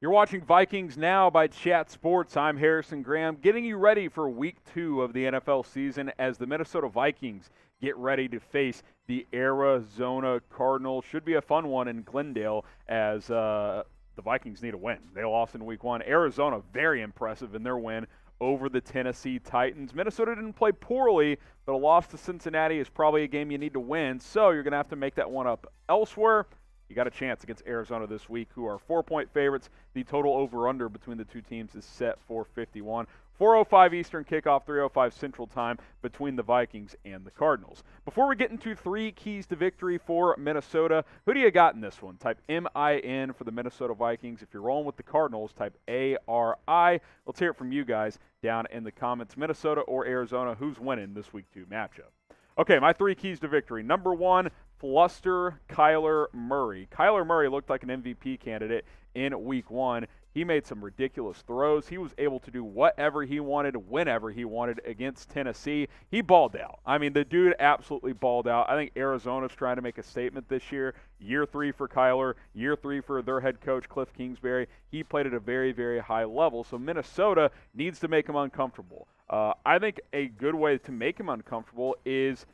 You're watching Vikings Now by Chat Sports. I'm Harrison Graham, getting you ready for Week 2 of the NFL season as the Minnesota Vikings get ready to face the Arizona Cardinals. Should be a fun one in Glendale as the Vikings need a win. They lost in Week 1. Arizona, very impressive in their win over the Tennessee Titans. Minnesota didn't play poorly, but a loss to Cincinnati is probably a game you need to win, so you're going to have to make that one up elsewhere. You got a chance against Arizona this week, who are 4-point favorites. The total over-under between the two teams is set for 51. 4:05 Eastern kickoff, 3:05 Central Time between the Vikings and the Cardinals. Before we get into three keys to victory for Minnesota, who do you got in this one? Type MIN for the Minnesota Vikings. If you're rolling with the Cardinals, type ARI. Let's hear it from you guys down in the comments. Minnesota or Arizona, who's winning this Week 2 matchup? Okay, my three keys to victory. Number one, fluster Kyler Murray. Kyler Murray looked like an MVP candidate in Week 1. He made some ridiculous throws. He was able to do whatever he wanted, whenever he wanted against Tennessee. He balled out. I mean, the dude absolutely balled out. I think Arizona's trying to make a statement this year. Year 3 for Kyler, year 3 for their head coach, Cliff Kingsbury. He played at a very, very high level, so Minnesota needs to make him uncomfortable. I think a good way to make him uncomfortable is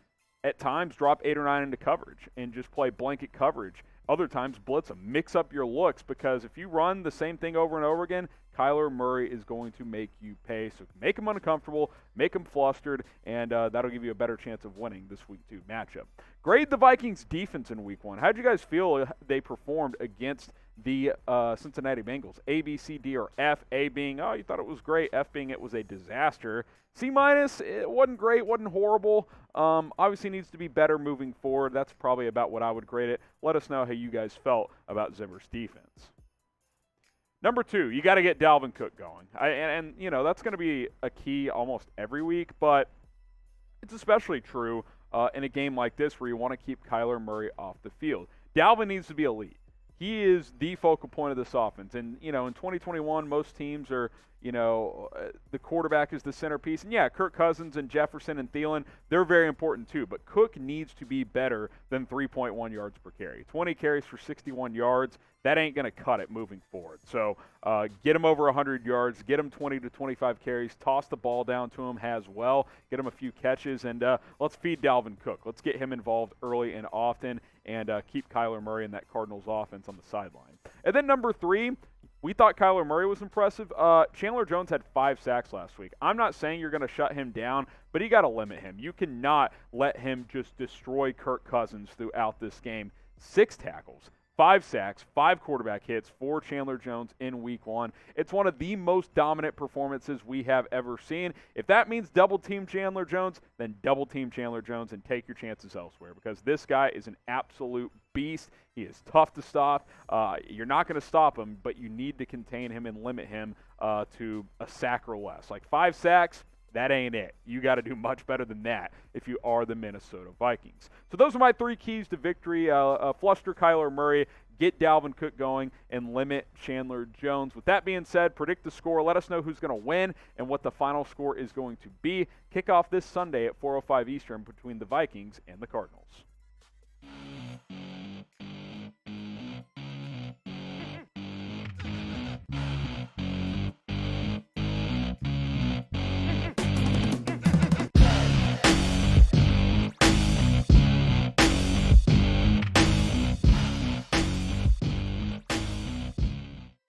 at times drop 8 or 9 into coverage and just play blanket coverage. Other times blitz him. Mix up your looks, because if you run the same thing over and over again, Kyler Murray is going to make you pay. So make him uncomfortable, make him flustered, and that'll give you a better chance of winning this Week 2 matchup. Grade the Vikings defense in Week 1. How did you guys feel they performed against the Cincinnati Bengals? A, B, C, D, or F? A being, oh, you thought it was great. F being it was a disaster. C-, it wasn't great, wasn't horrible. Obviously needs to be better moving forward. That's probably about what I would grade it. Let us know how you guys felt about Zimmer's defense. Number 2, you got to get Dalvin Cook going. And you know, that's going to be a key almost every week, but it's especially true in a game like this where you want to keep Kyler Murray off the field. Dalvin needs to be elite. He is the focal point of this offense. And, you know, in 2021, most teams are, you know, the quarterback is the centerpiece. And, yeah, Kirk Cousins and Jefferson and Thielen, they're very important too. But Cook needs to be better than 3.1 yards per carry. 20 carries for 61 yards, that ain't going to cut it moving forward. So get him over 100 yards, get him 20 to 25 carries, toss the ball down to him as well, get him a few catches, and let's feed Dalvin Cook. Let's get him involved early and often, and keep Kyler Murray and that Cardinals offense on the sideline. And then number 3, we thought Kyler Murray was impressive. Chandler Jones had 5 sacks last week. I'm not saying you're going to shut him down, but you got to limit him. You cannot let him just destroy Kirk Cousins throughout this game. 6 tackles, 5 sacks, 5 quarterback hits for Chandler Jones in Week 1. It's one of the most dominant performances we have ever seen. If that means double-team Chandler Jones, then double-team Chandler Jones and take your chances elsewhere, because this guy is an absolute beast. He is tough to stop. You're not going to stop him, but you need to contain him and limit him to a sack or less. Like 5 sacks, that ain't it. You got to do much better than that if you are the Minnesota Vikings. So those are my 3 keys to victory. Fluster Kyler Murray, get Dalvin Cook going, and limit Chandler Jones. With that being said, predict the score. Let us know who's going to win and what the final score is going to be. Kickoff this Sunday at 4:05 Eastern between the Vikings and the Cardinals.